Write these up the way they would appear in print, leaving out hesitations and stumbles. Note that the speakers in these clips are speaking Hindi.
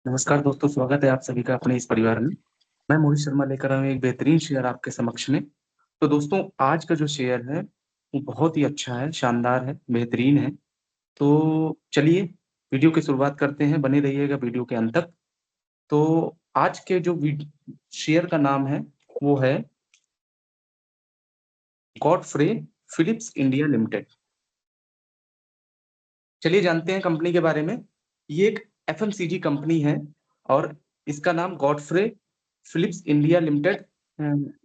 नमस्कार दोस्तों, स्वागत है आप सभी का अपने इस परिवार में। मैं मोहित शर्मा लेकर आया हूँ एक बेहतरीन शेयर आपके समक्ष में। तो दोस्तों, आज का जो शेयर है वो बहुत ही अच्छा है, शानदार है, बेहतरीन है। तो चलिए वीडियो की शुरुआत करते हैं, बने रहिएगा वीडियो के अंत तक। तो आज के जो शेयर का नाम है वो है गॉडफ्रे फिलिप्स इंडिया लिमिटेड। चलिए जानते हैं कंपनी के बारे में। ये एक एफएमसीजी कंपनी है और इसका नाम गॉडफ्रे फिलिप्स इंडिया लिमिटेड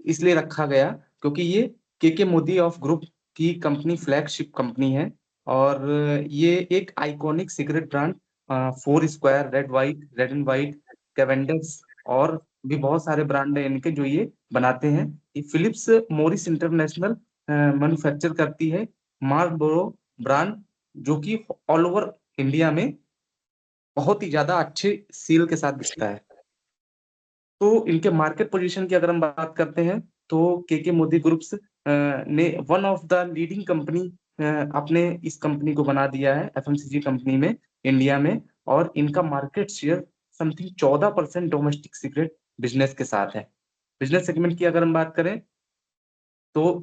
इसलिए रखा गया क्योंकि ये केके मोदी ऑफ ग्रुप की कंपनी फ्लैगशिप कंपनी है। और ये एक iconic cigarette brand four square, red and white, Cavanders और भी बहुत सारे ब्रांड है इनके जो ये बनाते हैं। ये फिलिप्स मोरिस इंटरनेशनल मैन्युफैक्चर करती है मार्लबोरो ब्रांड, जो कि ऑल ओवर इंडिया में बहुत ही ज़्यादा अच्छे सेल के साथ बिकता है। तो इनके मार्केट पोजीशन की अगर हम बात करते हैं, तो केके मोदी ग्रुप्स ने one of the leading company अपने इस कंपनी को बना दिया है एफएमसीजी कंपनी में इंडिया में। और इनका market share something 14% domestic cigarette business के साथ है। बिज़नेस सेगमेंट की अगर हम बात करें, तो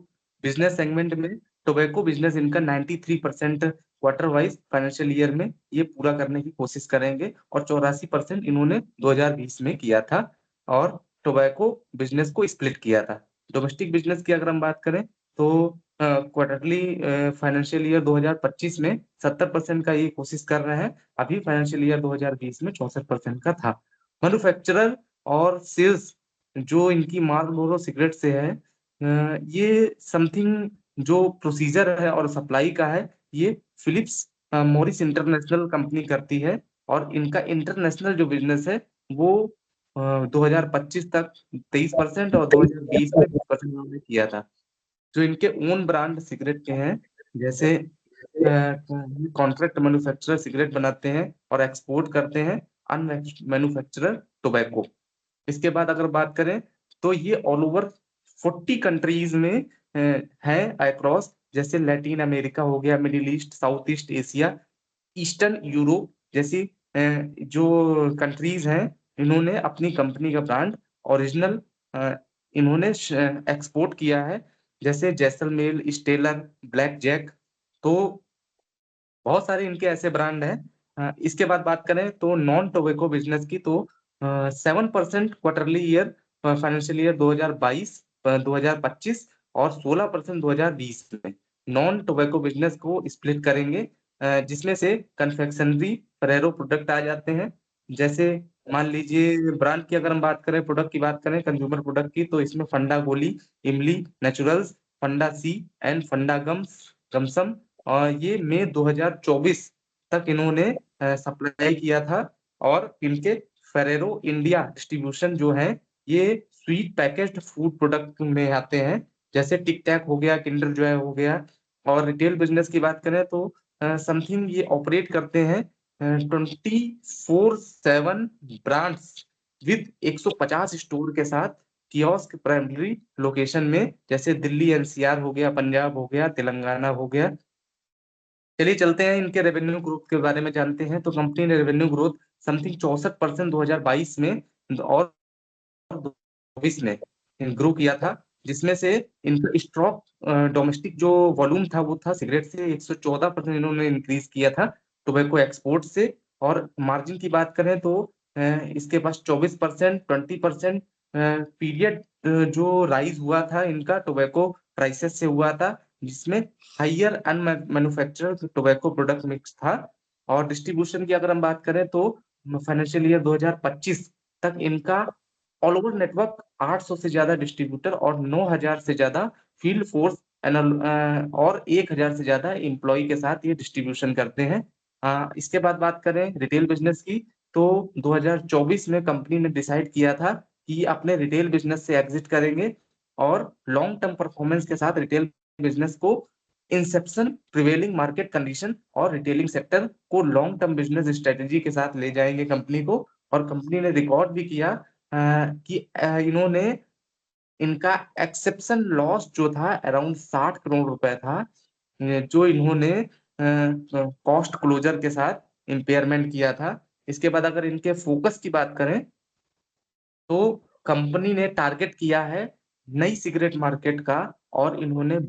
बिज़नेस सेगमेंट में टोबैको बिज़नेस इनका 93% क्वार्टर वाइज़ फाइनेंशियल ईयर में ये पूरा करने की कोशिश करेंगे और 84% इन्होंने 2020 में किया था और टोबैको बिज़नेस को स्प्लिट किया था। डोमेस्टिक बिज़नेस की अगर हम बात करें, तो क्वार्टरली फाइनेंशियल ईयर 2025 में 70% का ये कोशिश कर रहे हैं। अभी फाइनेंशियल ईयर 2020 में 64% का था। मैन्युफैक्चरर और सेल्स जो इनकी मार्लबोरो सिगरेट से है, ये समथिंग जो प्रोसीजर है और सप्लाई का है, ये फिलिप्स मोरिस इंटरनेशनल कंपनी करती है। और इनका इंटरनेशनल जो बिज़नेस है वो 2025 तक 23% और 2020 में 20% इन्होंने किया था। जो इनके ओन ब्रांड सिगरेट के हैं, जैसे कॉन्ट्रैक्ट मैन्युफैक्चरर सिगरेट बनाते हैं और एक्सपोर्ट करते हैं मैन्युफैक्चरर टोबैको। इसके बाद अगर बात करें, तो ये ऑल ओवर 40 कंट्रीज में है अक्रॉस, जैसे लैटिन अमेरिका हो गया, middle east, south east Asia, eastern Europe जैसी जो कंट्रीज हैं, इन्होंने अपनी कंपनी का ब्रांड ओरिजिनल इन्होंने एक्सपोर्ट किया है, जैसे जैसलमेर, स्टेलर, ब्लैक जैक। तो बहुत सारे इनके ऐसे ब्रांड हैं। इसके बाद बात करें तो नॉन टोबैको बिज़नेस की, तो 7% क्वार्टरली ईयर फाइनेंशियल ईयर 2022 2025 और 16% 2020 में नॉन टोबैको बिज़नेस को स्प्लिट करेंगे, जिसमें से कन्फेक्शनरी फेरेरो प्रोडक्ट आ जाते हैं। जैसे मान लीजिए ब्रांड की अगर हम बात करें, प्रोडक्ट की बात करें, कंज्यूमर प्रोडक्ट की, तो इसमें फंडा गोली, इमली नेचुरल्स, फंडा सी एंड फंडा गमसम। और ये मई 2024 तक इन्होंने सप्लाई किया था। और इनके फेरेरो इंडिया डिस्ट्रीब्यूशन जो है, ये स्वीट पैकेज्ड फूड प्रोडक्ट में आते हैं, जैसे टिक टैक हो गया, किंडर जॉय हो गया। और रिटेल बिजनेस की बात करें, तो समथिंग ये ऑपरेट करते हैं 24/7 ब्रांड्स विद 150 स्टोर के साथ, कियोस्क प्राइमरी लोकेशन में, जैसे दिल्ली एनसीआर हो गया, पंजाब हो गया, तेलंगाना हो गया। चलिए चलते हैं इनके रेवेन्यू ग्रोथ के बारे में जानते हैं। तो कंपनी ने रेवेन्यू ग्रोथ समथिंग 64% 2022 में और 2024 में ग्रो किया था, जिसमें से इनका स्टॉक डोमेस्टिक जो वॉल्यूम था वो था सिगरेट से 114% इन्होंने इंक्रीज किया था, टोबैको एक्सपोर्ट से। और मार्जिन की बात करें, तो इसके पास 24%, 20% पीरियड जो राइज हुआ था इनका टोबैको प्राइसेस से हुआ था, जिसमें हायर अनमैन्युफैक्चर्ड टोबैको प्रोडक्ट मिक्स था। और डिस्ट्रीब्यूशन की अगर हम बात करें, तो फाइनेंशियल ईयर 2025 तक इनका ऑल ओवर नेटवर्क 800 से ज्यादा डिस्ट्रीब्यूटर और 9000 से ज्यादा फील्ड फोर्स और 1000 से ज्यादा एम्प्लॉय के साथ ये डिस्ट्रीब्यूशन करते हैं। इसके बाद बात करें रिटेल बिजनेस की, तो 2024 में कंपनी ने डिसाइड किया था कि अपने रिटेल बिजनेस से एग्जिट करेंगे और लॉन्ग टर्म परफॉर्मेंस के साथ रिटेल बिजनेस को इंसेप्शन, प्रिवेलिंग मार्केट कंडीशन और रिटेलिंग सेक्टर को लॉन्ग टर्म बिजनेस स्ट्रेटेजी के साथ ले जाएंगे कंपनी को। और कंपनी ने रिकॉर्ड भी किया कि इन्होंने इनका एक्सेप्शन लॉस जो था अराउंड 60 करोड़ रुपए था, जो इन्होंने कॉस्ट क्लोजर के साथ इम्पेयरमेंट किया था। इसके बाद अगर इनके फोकस की बात करें तो कंपनी ने टारगेट किया है नई सिगरेट मार्केट का, और इन्होंने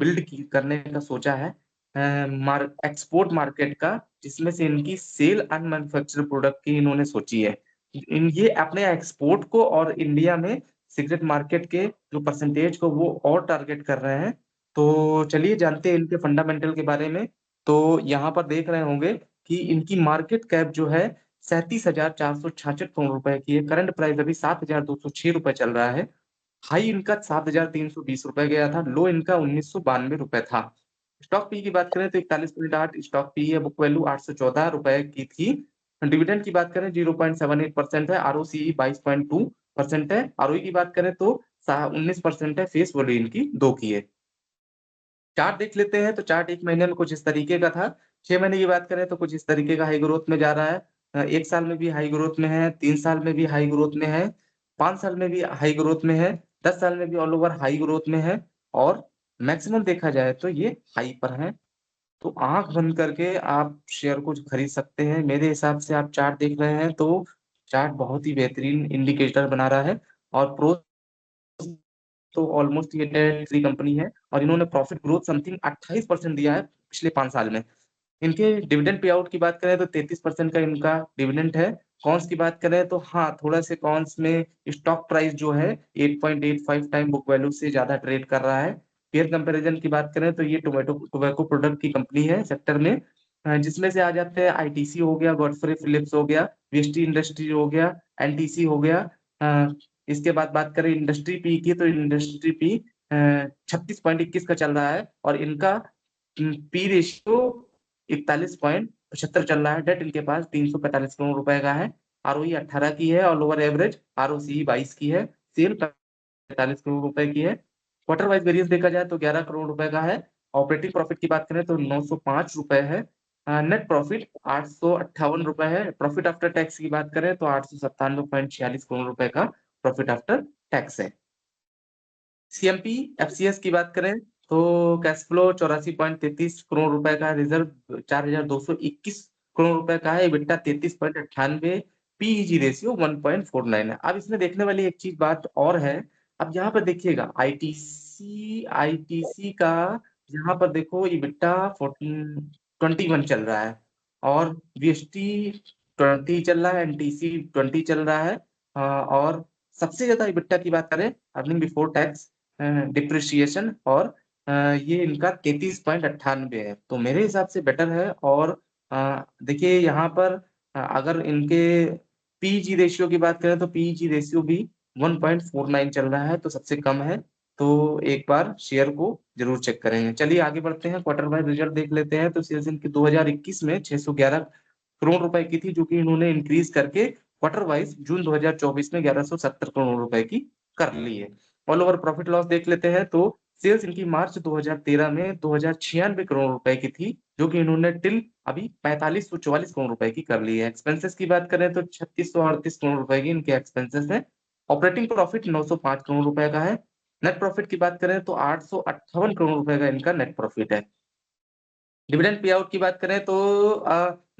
करने का सोचा है एक्सपोर्ट मार्केट का, जिसमें से इनकी सेल अनमैन्युफैक्चर्ड प्रोडक्ट की इन्होंने सोची है। ये अपने एक्सपोर्ट को और इंडिया में सिगरेट मार्केट के जो परसेंटेज को वो और टारगेट कर रहे हैं। तो चलिए जानते हैं इनके फंडामेंटल के बारे में। तो यहाँ पर देख रहे होंगे कि इनकी मार्केट कैप जो है 37,466 करोड़ रुपए की है। करंट प्राइस अभी 7,206 रुपए चल रहा है। हाई इनका 7,320 रुपए गया था, लो इनका 1992 रुपए था। स्टॉक पी की बात करें तो 41.8 स्टॉक पी है, बुक वैल्यू 814 रुपए की थी। डिविडेंड की बात करें 0.78% है, आरओसीई 22% है, आरओई की बात करें तो 19% है, फेस वैल्यू इनकी 2 की है। चार्ट देख लेते हैं तो चार्ट 1 महीने में कुछ इस तरीके का था। 6 महीने की बात करें तो कुछ इस तरीके का हाई ग्रोथ में जा रहा है। 1 साल में भी हाई ग्रोथ में है, 3 साल में भी हाई ग्रोथ में है, 5 साल में भी हाई ग्रोथ में है, 10 साल में भी ऑल ओवर हाई ग्रोथ में है, और मैक्सिमम देखा जाए तो ये हाई पर है। तो आँख बंद करके आप शेयर को खरीद सकते हैं। मेरे हिसाब से आप चार्ट देख रहे हैं तो चार्ट बहुत ही बेहतरीन इंडिकेटर बना रहा है, और प्रो तो ऑलमोस्ट ये डेट फ्री कंपनी है, और इन्होंने प्रॉफिट ग्रोथ समथिंग 28% दिया है पिछले 5 साल में। इनके डिविडेंड पे आउट की बात करें तो 33% का इनका डिविडेंड है। कॉन्स की बात करें तो हाँ, थोड़ा से कॉन्स में स्टॉक प्राइस जो है 8.85 टाइम बुक वैल्यू से ज़्यादा ट्रेड कर रहा है। पीयर कंपैरिजन की बात करें तो ये टोबैको प्रोडक्ट की कंपनी है सेक्टर में, जिसमें से आ जाते हैं आईटीसी हो गया, गॉडफ्रे फिलिप्स हो गया, वीएसटी इंडस्ट्रीज हो गया, एनटीसी हो गया। इसके बाद बात करें इंडस्ट्री पी की तो इंडस्ट्री पी 36.21 का चल रहा है, और इनका पी रेशियो 41.75 चल रहा है। डेट इनके पास 345 करोड़ रुपए का है। आरओई 18 की है, और लोअर एवरेज आरओसी 22 की है, सेल 45 करोड़ रुपए की है। क्वार्टर वाइज वेरिएंस देखा जाए तो 11 करोड़ रुपए का है। ऑपरेटिंग प्रॉफिट की बात करें तो 905 रुपए है। नेट प्रॉफिट 858 रुपए है। प्रॉफिट आफ्टर टैक्स की बात करें तो 897.46 करोड़ रुपए का प्रॉफिट आफ्टर टैक्स है। सीएमपी एफसीएस की बात करें तो कैश फ्लो 84.33 करोड़ रुपए का है, रिजर्व 4,221 करोड़ रुपए का है, EBITDA 33.98, पीईजी रेशियो 1.49 है। अब इसमें देखने वाली एक चीज बात और है। अब यहाँ पर देखिएगा आईटीसी का यहाँ पर देखो EBITDA 21 चल रहा है, और वीएसटी 20 चल रहा है, एनटीसी 20 चल रहा है। और सबसे ज्यादा EBITDA की बात करें अर्निंग बिफोर टैक्स डिप्रिसिएशन, और ये इनका 33.98 है, तो मेरे हिसाब से बेटर है। और देखिए यहाँ पर अगर इनके पीजी रेशियो की बात करें तो पीजी रेशियो भी 1.49 चल रहा है, तो सबसे कम है। तो एक बार शेयर को जरूर चेक करेंगे। चलिए आगे बढ़ते हैं, क्वार्टर वाइज रिजल्ट देख लेते हैं। तो सेल्स इनकी 2021 में 611 करोड़ रुपए की थी, जो कि इन्होंने इंक्रीज करके क्वार्टर वाइज जून 2024 में 1170 करोड़ रुपए की कर ली है। ऑल ओवर प्रॉफिट लॉस देख लेते हैं तो सेल्स इनकी मार्च 2013 में 2096 करोड़ रुपए की थी, जो कि इन्होंने टिल अभी 4544 करोड़ रुपए की कर ली है। एक्सपेंसेस की बात करें तो 3638 करोड़ रुपए की इनके एक्सपेंसेस है। ऑपरेटिंग प्रॉफिट 905 करोड़ रुपए का है। नेट प्रॉफिट की बात करें तो 858 करोड़ रुपए का इनका नेट प्रॉफिट है। डिविडेंड पे आउट की बात करें तो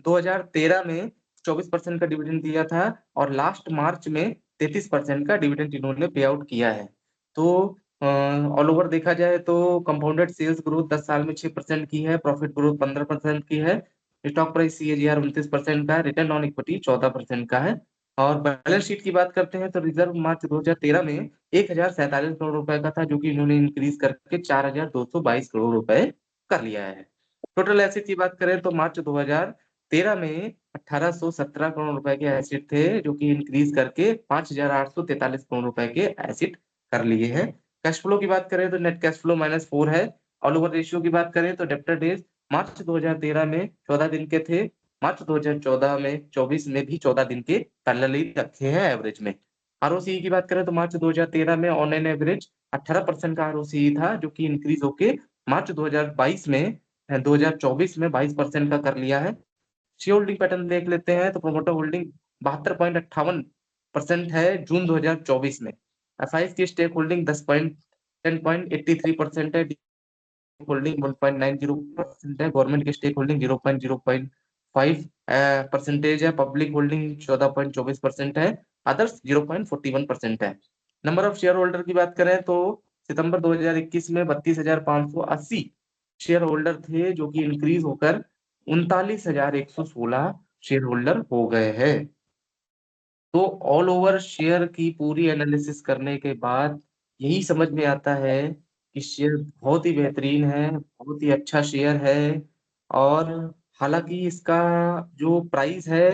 2013 में 24% का डिविडेंड दिया था, और लास्ट मार्च में 33% का डिविडेंड इन्होंने पे आउट किया है। तो ऑल ओवर देखा जाए तो कंपाउंडेड सेल्स ग्रोथ 10 साल में 6% की है, प्रॉफिट ग्रोथ 15% की है, स्टॉक प्राइस सीएजीआर 29% का है, रिटर्न ऑन इक्विटी 14% का है। और बैलेंस शीट की बात करते हैं तो रिजर्व मार्च 2013 में 1047 करोड़ रुपए का था, जो कि इन्होंने इंक्रीज करके 4222 करोड़ रुपए कर लिया है। टोटल एसेट की बात करें तो मार्च 2013 में 1817 करोड़ रुपए के एसेट थे, जो कि इंक्रीज करके 5843 करोड़ रुपए के एसेट कर लिए हैं। कैश फ्लो की बात करें तो नेट कैश फ्लो -4 है। ऑल ओवर रेशियो की बात करें तो डेब्टर डेज मार्च 2013 में 14 दिन के थे, मार्च 2014 में 24 में भी 14 दिन के पैरेलली रखे हैं एवरेज में। आरओसीई की बात करें तो मार्च 2013 में ऑन एन एवरेज 18% का आरओसीई था, जो कि इंक्रीज होके मार्च 2022 में 2024 में 22% का कर लिया है। शेयर होल्डिंग पैटर्न देख लेते हैं तो प्रोमोटर होल्डिंग 72.58% है जून 2024 में। एफआईएस की स्टेक होल्डिंग 10.83% है, होल्डिंग 1.90% है, गवर्नमेंट की स्टेक होल्डिंग 0.05% 5% है, पब्लिक होल्डिंग 14.24% है, अदर्स 0.41% है। नंबर ऑफ शेयर होल्डर की बात करें तो सितंबर 2021 में 32,580 शेयर होल्डर थे, जो कि इंक्रीज होकर 39,116 शेयर होल्डर हो गए हैं। तो ऑल ओवर शेयर की पूरी एनालिसिस करने के बाद यही समझ में आता है कि शेयर बहुत ही बेहतरीन है, बहुत ही अच्छा शेयर है। और हालांकि इसका जो प्राइस है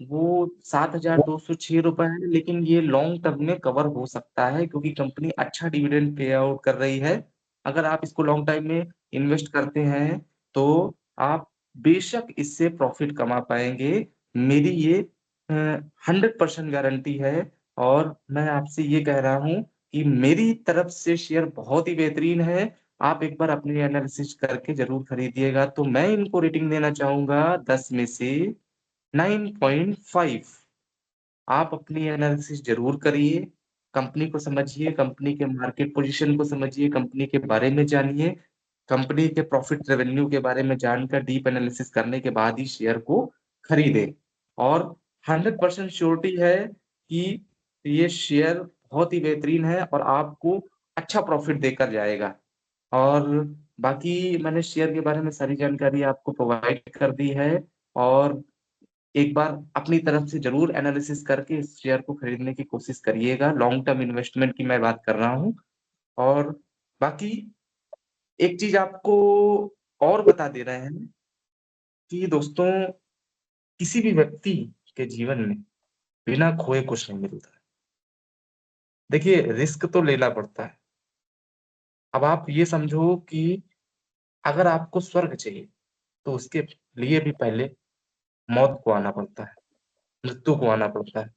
वो 7,206 रुपए है, लेकिन ये लॉन्ग टर्म में कवर हो सकता है क्योंकि कंपनी अच्छा डिविडेंड पे आउट कर रही है। अगर आप इसको लॉन्ग टाइम में इन्वेस्ट करते हैं तो आप बेशक इससे प्रॉफिट कमा पाएंगे। मेरी ये 100% गारंटी है। और मैं आपसे ये कह रहा हूँ कि मेरी तरफ से शेयर बहुत ही बेहतरीन है। आप एक बार अपनी एनालिसिस करके जरूर खरीदिएगा। तो मैं इनको रेटिंग देना चाहूंगा 10 में से 9.5। आप अपनी एनालिसिस जरूर करिए, कंपनी को समझिए, कंपनी के मार्केट पोजीशन को समझिए, कंपनी के बारे में जानिए, कंपनी के प्रॉफिट रेवेन्यू के बारे में जानकर डीप एनालिसिस करने के बाद ही शेयर को खरीदें। और 100% श्योरिटी है कि ये शेयर बहुत ही बेहतरीन है और आपको अच्छा प्रॉफिट देकर जाएगा। और बाकी मैंने शेयर के बारे में सारी जानकारी आपको प्रोवाइड कर दी है। और एक बार अपनी तरफ से ज़रूर एनालिसिस करके इस शेयर को खरीदने की कोशिश करिएगा। लॉन्ग टर्म इन्वेस्टमेंट की मैं बात कर रहा हूँ। और बाकी एक चीज़ आपको और बता दे रहे हैं कि दोस्तों, किसी भी व्यक्ति के जीवन में बिना खोए कुछ नहीं मिलता है। देखिए, रिस्क तो लेना पड़ता है। अब आप ये समझो कि अगर आपको स्वर्ग चाहिए, तो उसके लिए भी पहले मौत को आना पड़ता है, मृत्यु को आना पड़ता है।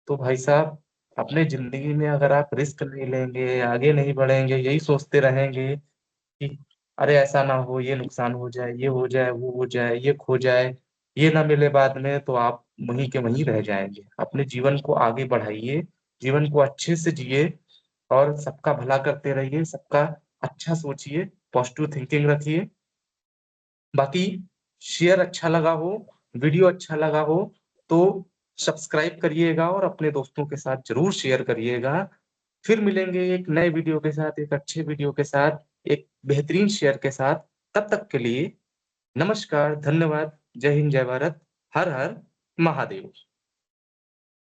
तो भाई साहब, अपने ज़िंदगी में अगर आप रिस्क नहीं लेंगे, आगे नहीं बढ़ेंगे, यही सोचते रहेंगे कि अरे ऐसा ना हो, ये नुकसान हो जाए, ये हो जाए, वो हो जाए, ये खो जाए, ये ना मिले बाद में, तो आप वहीं के वहीं रह जाएँगे। अपने जीवन को आगे बढ़ाइए, जीवन को अच्छे से जिए और सबका भला करते रहिए, सबका अच्छा सोचिए, पॉजिटिव थिंकिंग रखिए। बाकी शेयर अच्छा लगा हो, वीडियो अच्छा लगा हो, तो सब्सक्राइब करिएगा और अपने दोस्तों के साथ ज़रूर शेयर करिएगा। फिर मिलेंगे एक नए वीडियो के साथ, एक अच्छे वीडियो के साथ, एक बेहतरीन शेयर के साथ। तब तक के लिए नमस्कार, धन्यवाद, जय हिंद, जय भारत, हर हर महादेव।